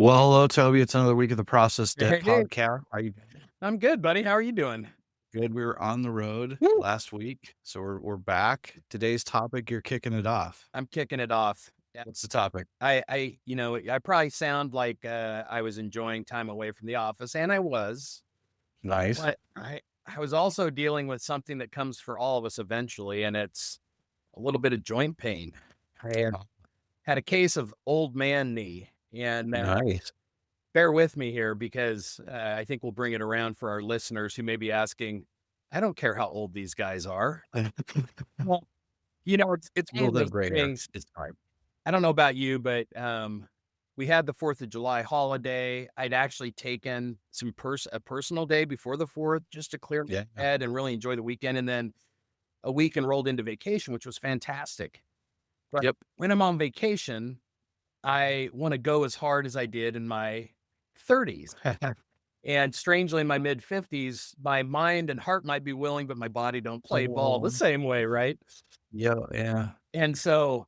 Well, hello, Toby. It's another week of the Process Debt Hey, podcast. Are you I'm good, buddy. How are you doing? good? We were on the road Woo! last week, so we're back. Today's topic, you're kicking it off. I'm kicking it off. Yeah. What's the topic? I probably sound like I was enjoying time away from the office, and I was, Nice. but I was also dealing with something that comes for all of us eventually, and it's a little bit of joint pain. I had a case of old man knee, and Nice. bear with me here because I think we'll bring it around for our listeners who may be asking, I don't care how old these guys are. Well, it's A one little of bit of those gray hair. things. It's fine. I don't know about you, but, we had the 4th of July holiday. I'd actually taken a personal day before the 4th just to clear my Yeah. head and really enjoy the weekend, and then a weekend rolled into vacation, which was fantastic. But Yep. when I'm on vacation, I wanna go as hard as I did in my 30s, and strangely, in my mid-50s, my mind and heart might be willing, but my body don't play ball the Oh, same way, right? yeah. Yeah. And so,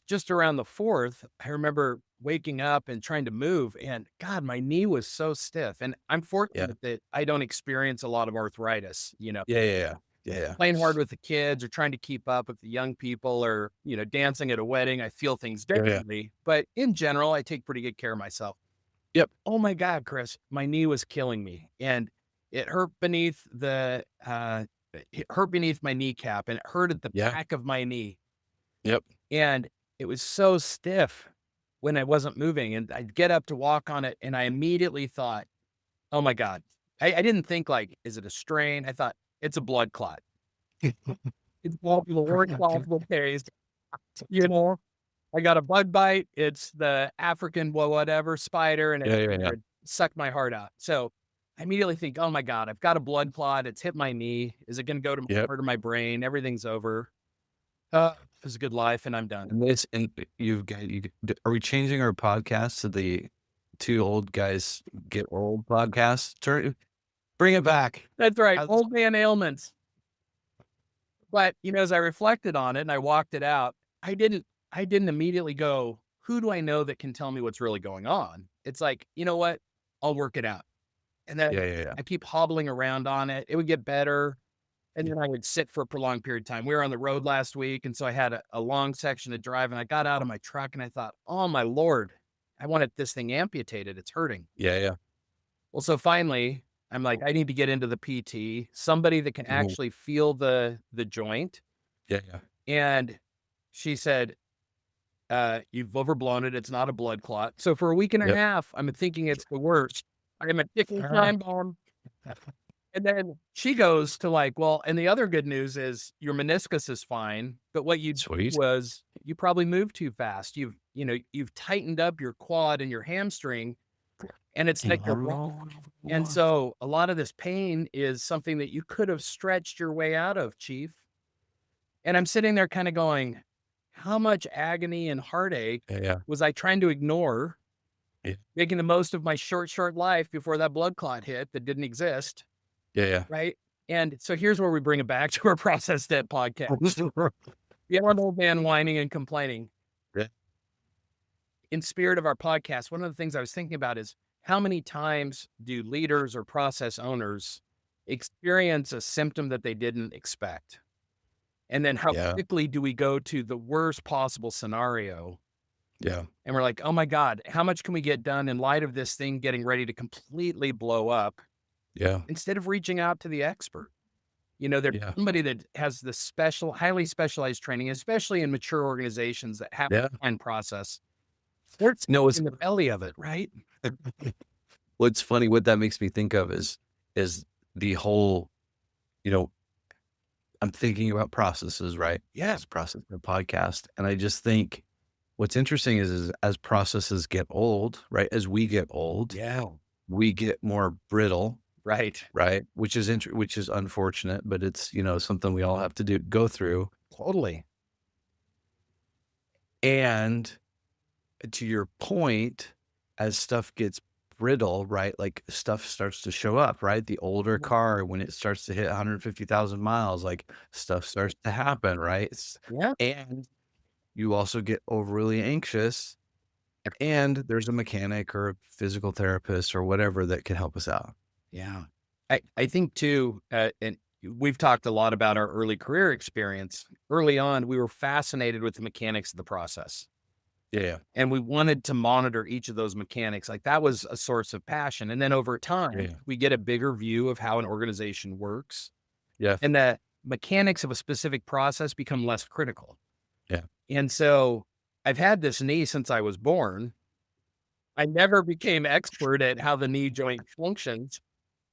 just around the 4th, I remember waking up and trying to move, and God, my knee was so stiff, and I'm Yeah. fortunate that I don't experience a lot of arthritis, Yeah. Yeah. Yeah. Yeah. playing hard with the kids or trying to keep up with the young people or, dancing at a wedding, I feel things Yeah. Yeah. differently, but in general, I take pretty good care of myself. Yep. Oh my God, Chris, my knee was killing me, and it hurt it hurt beneath my kneecap, and it hurt at the Yeah. back of my knee. Yep. And it was so stiff when I wasn't moving, and I'd get up to walk on it, and I immediately thought, "Oh my god." I didn't think like, "Is it a strain?" I thought, "It's a blood clot." It's one of the worst possible case, you know? I got a bug bite, it's the African whatever spider, and it Yeah. Yeah. Yeah. sucked my heart out. So, I immediately think, "Oh my god, I've got a blood clot, it's hit my knee. Is it gonna go to my Yep. heart or my brain? Everything's over. It was a good life, and I'm done." And you've got are we changing our podcast to the two old guys get old podcast? Bring it back. That's right, How's old man ailments. But, as I reflected on it and I walked it out, I didn't immediately go, "Who do I know that can tell me what's really going on?" It's like, "You know what? I'll work it out." And then Yeah. Yeah. Yeah. I keep hobbling around on it. It would get better, and Yeah. then I would sit for a prolonged period of time. We were on the road last week, and so I had a long section to drive, and I got out of my truck and I thought, "Oh my lord, I wanted this thing amputated. It's hurting." Yeah. Yeah. Well, so finally, I'm like, "I need to get into the PT, somebody that can Mhm. actually feel the joint." Yeah. Yeah. And she said, "You've overblown it. It's not a blood clot." So for a week and a Yep. half, I'm thinking it's the worst. I'm a ticking Ah. time bomb. And then she goes to like, "Well, and the other good news is your meniscus is fine, but what you did Sweet. was you probably moved too fast. You've tightened up your quad and your hamstring, and it's like a and so a lot of this pain is something that you could have stretched your way out of, chief." And I'm sitting there kind of going, how much agony and heartache Yeah, yeah, was I trying to ignore, yeah, making the most of my short life before that blood clot hit that didn't exist, yeah, right? And so here's where we bring it back to our Process Debt podcast. The old man whining and complaining. yeah, In spirit of our podcast, one of the things I was thinking about is how many times do leaders or process owners experience a symptom that they didn't expect? And then how yeah, quickly do we go to the worst possible scenario? yeah, And we're like, "Oh my god, how much can we get done in light of this thing getting ready to completely blow up?" yeah, Instead of reaching out to the expert. There's yeah, somebody that has the highly specialized training, especially in mature organizations that have yeah. and process. They're No, it's in the belly of it, right? what's funny, what that makes me think of is the whole, you know, I'm thinking about processes, right? Yeah. It's process the podcast, and I just think what's interesting is as processes get old, right? As we get old, Yeah. we get more brittle, Right. right? Which is unfortunate, but it's, something we all have to go through. Totally. And to your point, as stuff gets brittle, right? Like stuff starts to show up, right? The older car, when it starts to hit 150,000 miles, like stuff starts to happen, right? Yeah. And you also get overly anxious and there's a mechanic or a physical therapist or whatever that can help us out. Yeah. I think too, and we've talked a lot about our early career experience. Early on, we were fascinated with the mechanics of the process, Yeah. and we wanted to monitor each of those mechanics. Like that was a source of passion. And then over time, Yeah. we get a bigger view of how an organization works, Yeah. and the mechanics of a specific process become less critical. Yeah. And so I've had this knee since I was born. I never became expert at how the knee joint functions.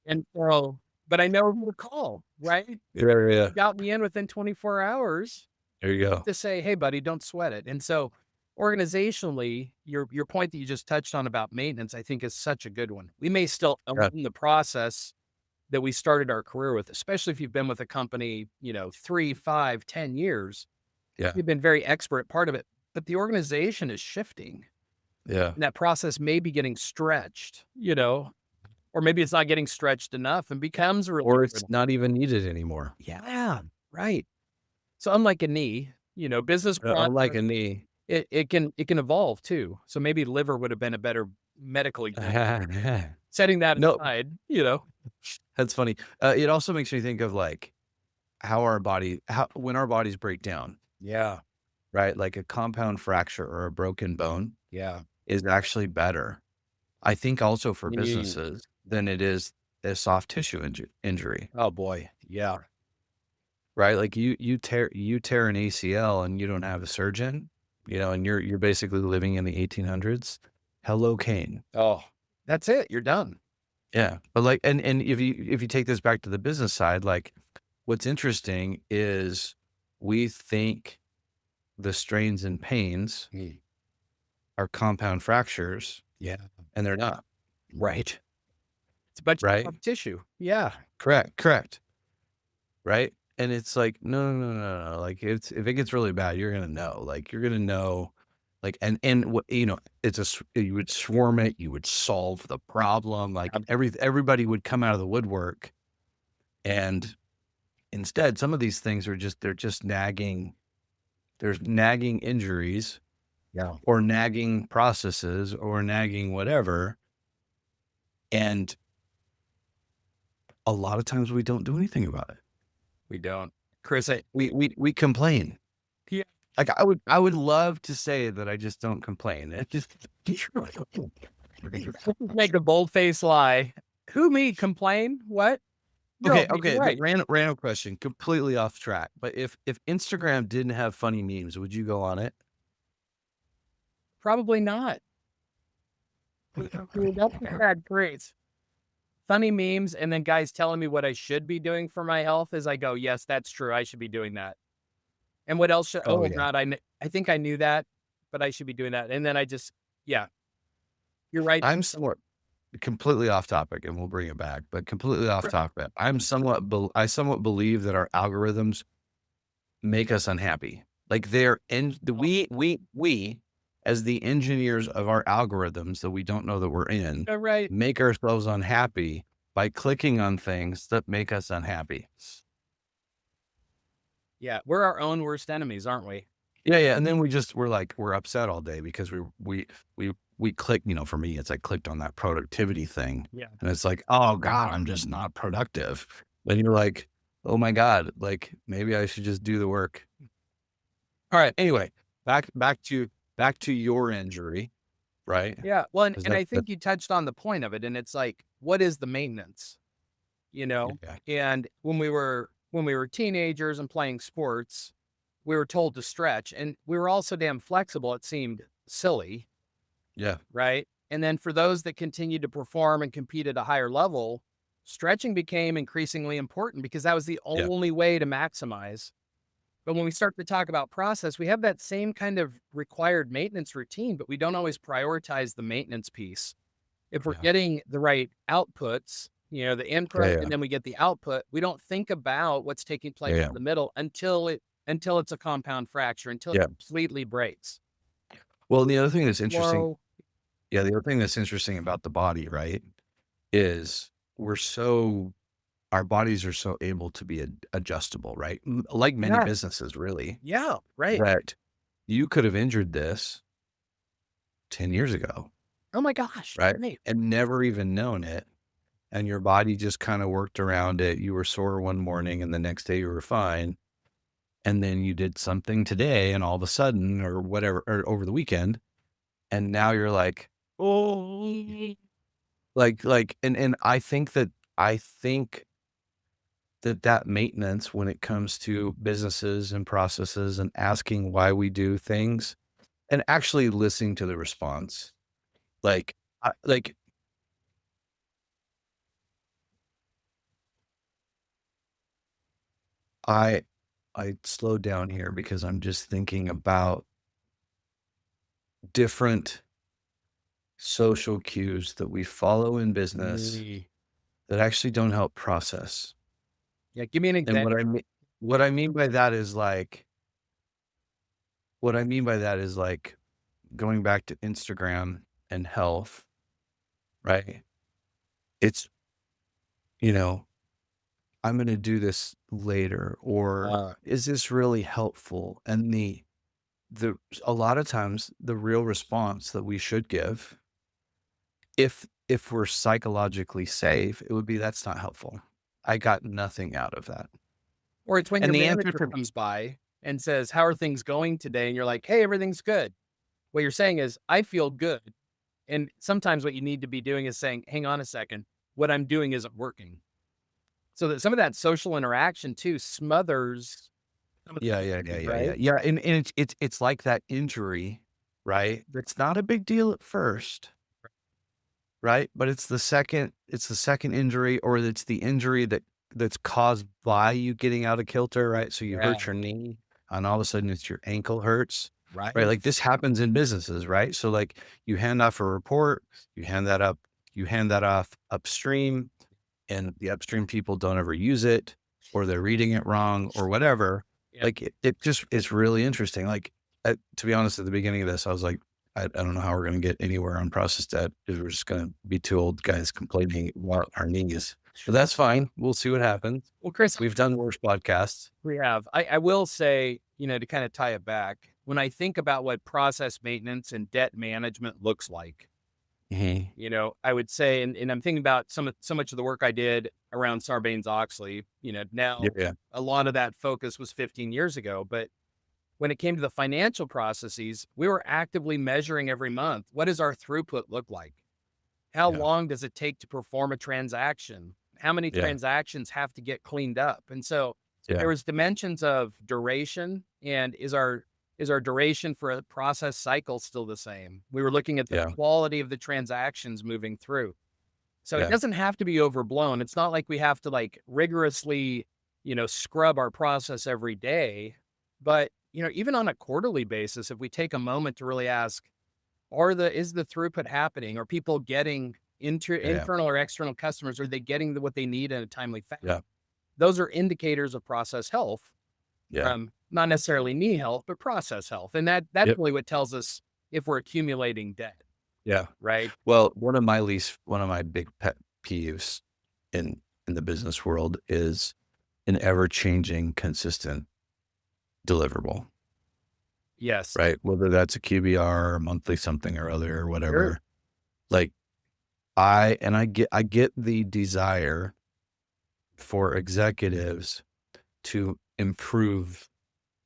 And so, but I know who to call, right? Yeah. Yeah. Yeah. Got me in within 24 hours There you go. to say, "Hey, buddy, don't sweat it." And so, organizationally, your point that you just touched on about maintenance, I think is such a good one. We may still own Yeah. the process that we started our career with, especially if you've been with a company, 3, 5, 10 years. Yeah. You've been very expert at part of it, but the organization is shifting, Yeah. and that process may be getting stretched, or maybe it's not getting stretched enough and becomes really Or it's brittle. not even needed anymore. Yeah, right. So unlike a knee, business Unlike process, a knee. it can evolve too. So maybe liver would have been a better medical example. Setting that No, aside. that's funny. It also makes me think of like how when our bodies break down, Yeah, right? Like a compound fracture or a broken bone yeah. is actually better. I think also for Mm. businesses than it is a soft tissue injury, Oh boy, yeah. right? Like you tear an ACL and you don't have a surgeon, and you're basically living in the 1800s. Hello, Kane. Oh, that's it. You're done. Yeah, but like, and if you take this back to the business side, like, what's interesting is we think the strains and pains Mm. are compound fractures, Yeah, and they're not, right. It's a bunch of right? soft tissue. Yeah. Correct, right? And it's like, no, no, no, no, no. Like, if it gets really bad, you're gonna know. Like, you're gonna know. Like, and what you would swarm it, you would solve the problem. Like, everybody would come out of the woodwork, and instead, some of these things they're just nagging. There's nagging injuries Yeah. or nagging processes or nagging whatever. And a lot of times we don't do anything about it. We don't. Chris, We complain. yeah. Like I would love to say that I just don't complain. It just Make a bold face lie. Who me complain? What? No, but you're okay. But right. random question, completely off track. But if Instagram didn't have funny memes, would you go on it? Probably not. Dude, that's bad. Great. Funny memes, and then guys telling me what I should be doing for my health as I go, yes, that's true. I should be doing that. And what else should, Oh oh yeah. God, I think I knew that, but I should be doing that. And then yeah, you're right. I'm somewhat completely off topic, and we'll bring it back, but completely off topic. I somewhat believe that our algorithms make us unhappy. Like they're in the we as the engineers of our algorithms that we don't know that we're in, You're right. make ourselves unhappy by clicking on things that make us unhappy. Yeah, we're our own worst enemies, aren't we? Yeah, yeah, and then we're upset all day because we click, for me, it's like clicked on that productivity thing, Yeah. and it's like, "Oh god, I'm just not productive." Then you're like, "Oh my god, like, maybe I should just do the work." Alright, anyway, back to your injury, right? Yeah. Well, and, 'Cause and I that think you touched on the point of it, and it's like, what is the maintenance? You know? yeah, And when we were teenagers and playing sports, we were told to stretch, and we were all so damn flexible, it seemed silly, yeah, right? And then for those that continued to perform and compete at a higher level, stretching became increasingly important because that was the yeah, only way to maximize. But when we start to talk about process, we have that same kind of required maintenance routine, but we don't always prioritize the maintenance piece. If we're yeah, getting the right outputs, the yeah, input yeah, and then we get the output, we don't think about what's taking place yeah, yeah, in the middle until it's a compound fracture, until it yeah. completely breaks. Well, the other thing that's interesting Slow. the other thing that's interesting about the body, right, is our bodies are so able to be adjustable, right? Like many Yes. businesses, really, Yeah, right. that you could have injured this 10 years ago, Oh my gosh, right? right. And never even known it. And your body just kind of worked around it. You were sore one morning and the next day you were fine. And then you did something today and all of a sudden or whatever, or over the weekend. And now you're like, oh, and I think that maintenance when it comes to businesses and processes and asking why we do things and actually listening to the response. Like, like I I slowed down here because I'm just thinking about different social cues that we follow in business Really. that actually don't help process. Yeah, give me an And example. what I mean by that is like what I mean by that is like going back to Instagram and health, right? It's, you know, I'm going to do this later, or Uh, is this really helpful? And the a lot of times the real response that we should give, if we're psychologically safe, it would be that's not helpful. I got nothing out of that. or it's when And your the answer manager for comes by and says, "How are things going today?" And you're like, "Hey, everything's good." What you're saying is, "I feel good." And sometimes what you need to be doing is saying, "Hang on a second, what I'm doing isn't working." So that some of that social interaction too smothers some of yeah, the yeah, yeah, issues, yeah, yeah, right? yeah, and it's like that injury, right? It's not a big deal at first, right? But it's the second injury, or it's the injury that's caused by you getting out of kilter, right? So you Yeah, hurt your knee, and all of a sudden it's your ankle hurts, right? right? Like this happens in businesses, right? So like you hand off a report, you hand that up, you hand that off upstream, and the upstream people don't ever use it, or they're reading it wrong or whatever. Yeah. Like it just it's really interesting. Like to be honest, at the beginning of this, I was like, I don't know how we're going to get anywhere on process debt because we're just going to be two old guys complaining about our knees. But that's fine. We'll see what happens. Well, Chris, We've done worse podcasts. we have. I will say, to kind of tie it back, when I think about what process maintenance and debt management looks like, Mhm. I would say, and I'm thinking about so much of the work I did around Sarbanes-Oxley, Yeah, now yeah, a lot of that focus was 15 years ago, but when it came to the financial processes, we were actively measuring every month. What does our throughput look like? How yeah, long does it take to perform a transaction? How many yeah, transactions have to get cleaned up? And so yeah, there was dimensions of duration and is our duration for a process cycle still the same? We were looking at the yeah, quality of the transactions moving through. So it yeah, doesn't have to be overblown. It's not like we have to like rigorously, scrub our process every day, but even on a quarterly basis, if we take a moment to really ask, is the throughput happening? Are people getting yeah, internal or external customers? Are they getting what they need in a timely fashion? yeah, Those are indicators of process health, yeah. not necessarily knee health, but process health. And that's Yep. really what tells us if we're accumulating debt, Yeah. right? Well, one of my big pet peeves in the business world is an ever-changing, consistent deliverable, Yes. right? Whether that's a QBR or monthly something or other or Sure. whatever. Like, I get the desire for executives to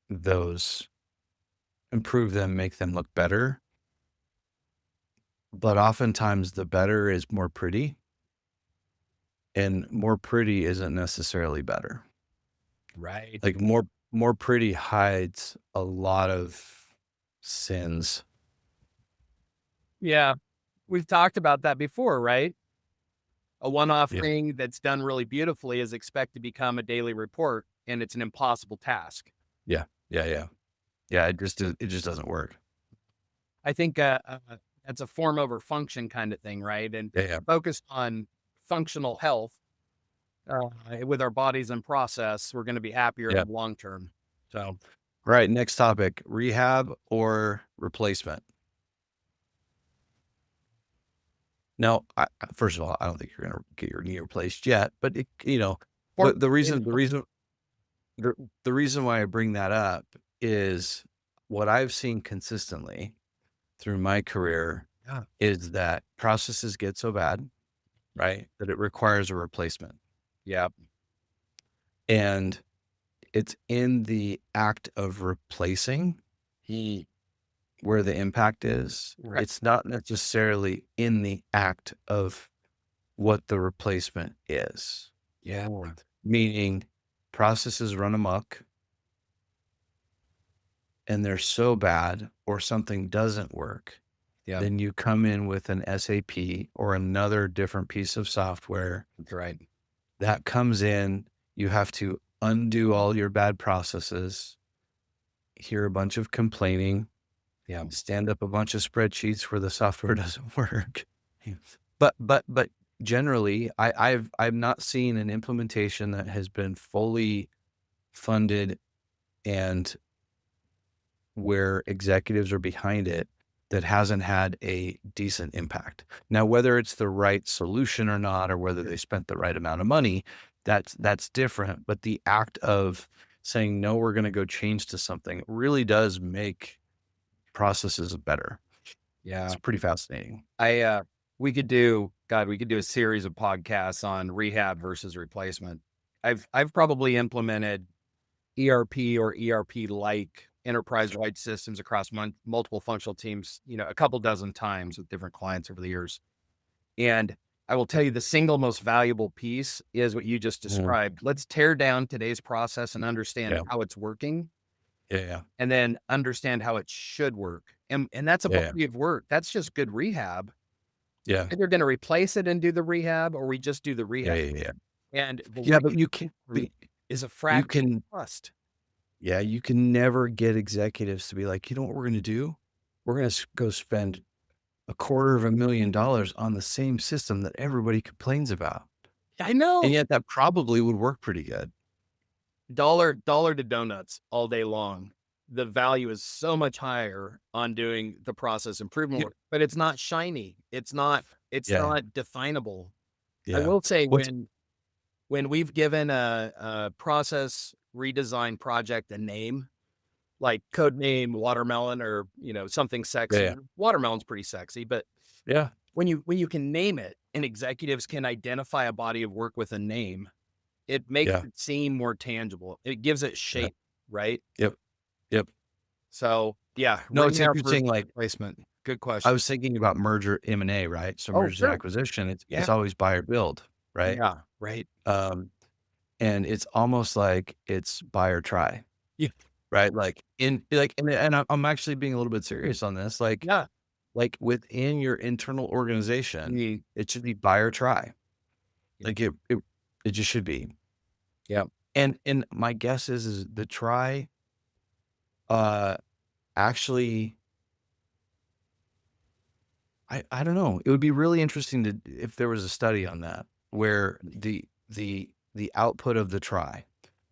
those improve them, make them look better, but oftentimes the better is more pretty, and more pretty isn't necessarily better. Right. Like, more pretty hides a lot of sins. Yeah. We've talked about that before, right? A one-off Yeah. thing that's done really beautifully is expected to become a daily report, and it's an impossible task. Yeah. Yeah, yeah. Yeah, it just doesn't work. I think that's a form over function kind of thing, right? And Yeah, yeah. focused on functional health with our bodies and process, we're going to be happier in Yeah. the long term. So, Right, next topic, rehab or replacement? Now, first of all, I don't think you're gonna get your knee replaced yet, but for the the the reason why I bring that up is what I've seen consistently through my career Yeah. is that processes get so bad, right, that it requires a replacement. Yep. And it's in the act of replacing He where the impact is. Right. It's not necessarily in the act of what the replacement is, Yeah. meaning processes run amok and they're so bad or something doesn't work, Yep. then you come in with an SAP or another different piece of software That's right. that comes in. You have to undo all your bad processes, hear a bunch of complaining, Yeah. stand up a bunch of spreadsheets where the software doesn't work. But generally, I've not seen an implementation that has been fully funded and where executives are behind it that hasn't had a decent impact. Now, whether it's the right solution or not, or whether they spent the right amount of money, that's different. But the act of saying, no, we're going to go change to something really does make processes better. Yeah. It's pretty fascinating. We could do a series of podcasts on rehab versus replacement. I've probably implemented ERP or ERP-like enterprise-wide systems across multiple functional teams, a couple dozen times with different clients over the years. And I will tell you the single most valuable piece is what you just Mhm. described. Let's tear down today's process and understand Yeah. how it's working, Yeah. Yeah. and then understand how it should work. And that's a Yeah. body of work. That's just good rehab. Yeah. Either gonna replace it and do the rehab, or we just do the Yeah. rehab. Yeah. Yeah. And the Yeah. But rehab is a you fraction can, of trust. yeah, you can never get executives to be like, you know what we're going to do? We're going to go spend $250,000 on the same system that everybody complains about. I And know. yet that probably would work pretty good. Dollar to donuts all day long. The value is so much higher on doing the process improvement Yeah. work, but it's not shiny. It's Yeah. not definable. I Yeah. will say What's, when we've given a process redesign project a name, like code name watermelon or, something yeah. sexy. Yeah. Watermelon's pretty sexy, but Yeah. when you can name it and executives can identify a body of work with a name, it makes Yeah. it seem more tangible. It gives it Yeah. shape, right? Yep. Yep. So, yeah, No, it's rehab versus interesting. Like replacement. Good I question. was thinking about merger M&A, right? So Oh, mergers and sure. acquisition, Yeah. it's always buy or build, right? Yeah, right. Um, and it's almost like it's buy or try. Yeah. Right, and I'm actually being a little bit serious on this, Yeah. like, within your internal organization, Mm, it should be buy or try, yeah. like, it just should be, Yeah. and my guess is the try, uh, actually I don't know, it would be really interesting to if there was a study on that, where the output of the try,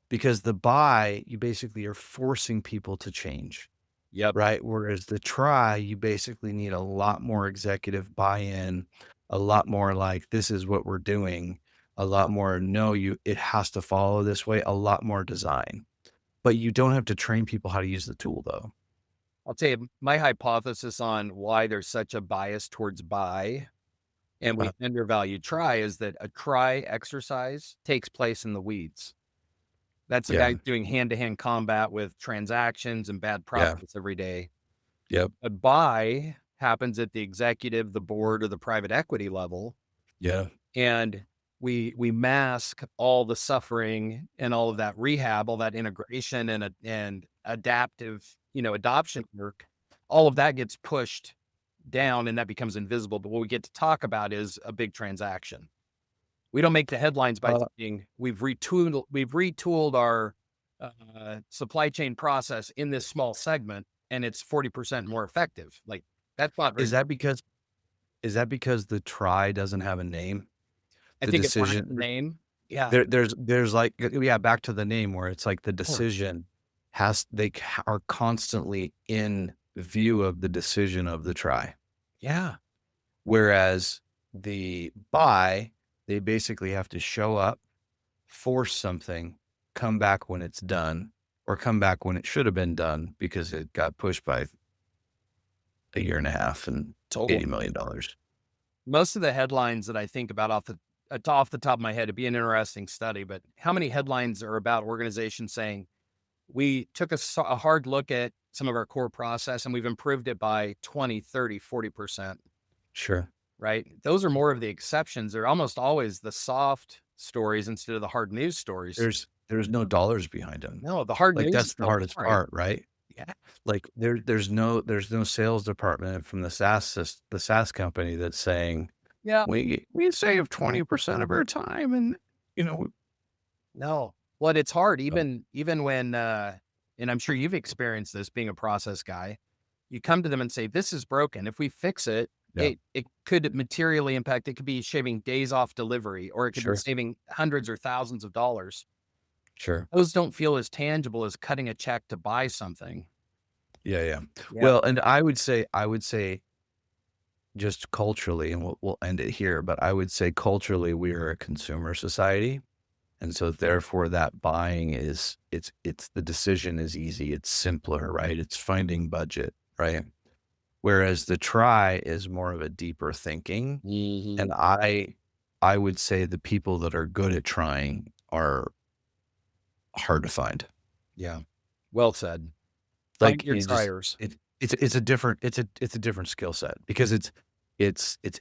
because the buy, you basically are forcing people to change. Yep. Right? Whereas the try, you basically need a lot more executive buy-in, a lot more like, "This is what we're doing," a lot more, "No, it has to follow this way," a lot more design. But you don't have to train people how to use the tool, though. I'll tell you my hypothesis on why there's such a bias towards buy and we Uh, undervalue try is that a try exercise takes place in the weeds. That's the guy yeah, doing hand-to-hand combat with transactions and bad yeah, process every day. yep, A buy happens at the executive, the board, or the private equity level, yeah, and we mask all the suffering and all of that rehab, all that integration and adaptive, adoption work. All of that gets pushed down and that becomes invisible. But what we get to talk about is a big transaction. We don't make the headlines by uh, saying we've retooled our supply chain process in this small segment and it's 40% more effective. Like that's not very. is that because the try doesn't have a name? I The think it lacks the decision name. Yeah. there's like yeah, back to the name where it's like the Sure. decision are constantly in view of the decision of the try. Yeah. Whereas the buy, they basically have to show up, force something, come back when it's done, or come back when it should have been done because it got pushed by a year and a half and Totally. $80 million. Most of the headlines that I think about off the top of my head, it'd be an interesting study, but how many headlines are about organizations saying, we took a hard look at some of our core process and we've improved it by 20, 30, 40%, Sure. right? Those are more of the exceptions. They're almost always the soft stories instead of the hard news stories. There's no dollars behind them. No, the hard Like, news that's is the so hardest boring. part, right? Yeah. Like, there's no sales department from the SaaS company that's saying, Yeah. "We save 20% of our time," and, you know No. Well, it's hard Oh, even when, and I'm sure you've experienced this being a process guy. You come to them and say, "This is broken. If we fix it, yeah, it could materially impact." It could be shaving days off delivery, or it could be sure, saving hundreds or thousands of dollars. sure. Those don't feel as tangible as cutting a check to buy something. Yeah, yeah. Yeah. Well, and I would say just culturally, and we'll end it here, but I would say culturally, we are a consumer society, and so therefore that buying is it's the decision is easy, it's simpler, right? It's finding budget, right? Whereas the try is more of a deeper thinking, Mhm. and I would say the people that are good at trying are hard to find. Yeah. Well said. Find Like, your you just triers. it's a different it's a different skill set because it's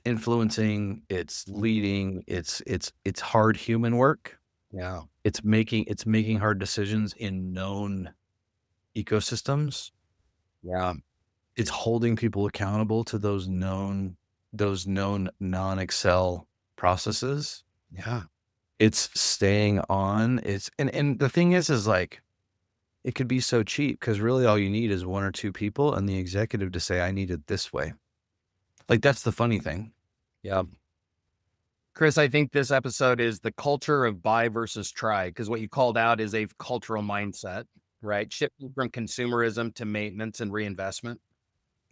influencing, it's leading, it's hard human work. Yeah. It's making hard decisions in known ecosystems. Yeah. It's holding people accountable to those known non-Excel processes. Yeah. It's staying on. It's and the thing is like, it could be so cheap because really all you need is 1 or 2 people and the executive to say, "I need it this way." Like, that's the funny thing. Yeah. Chris, I think this episode is the culture of buy versus try, because what you called out is a cultural mindset, right? Shifting from consumerism to maintenance and reinvestment.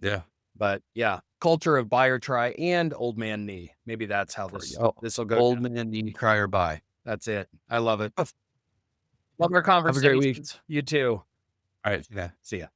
Yeah. But yeah, culture of buy or try and old man knee. Maybe that's how For you. this will go Old down. man need cry or buy. That's it. I love it. Have Love our have a great week. conversations. You too. Alright, yeah. See ya.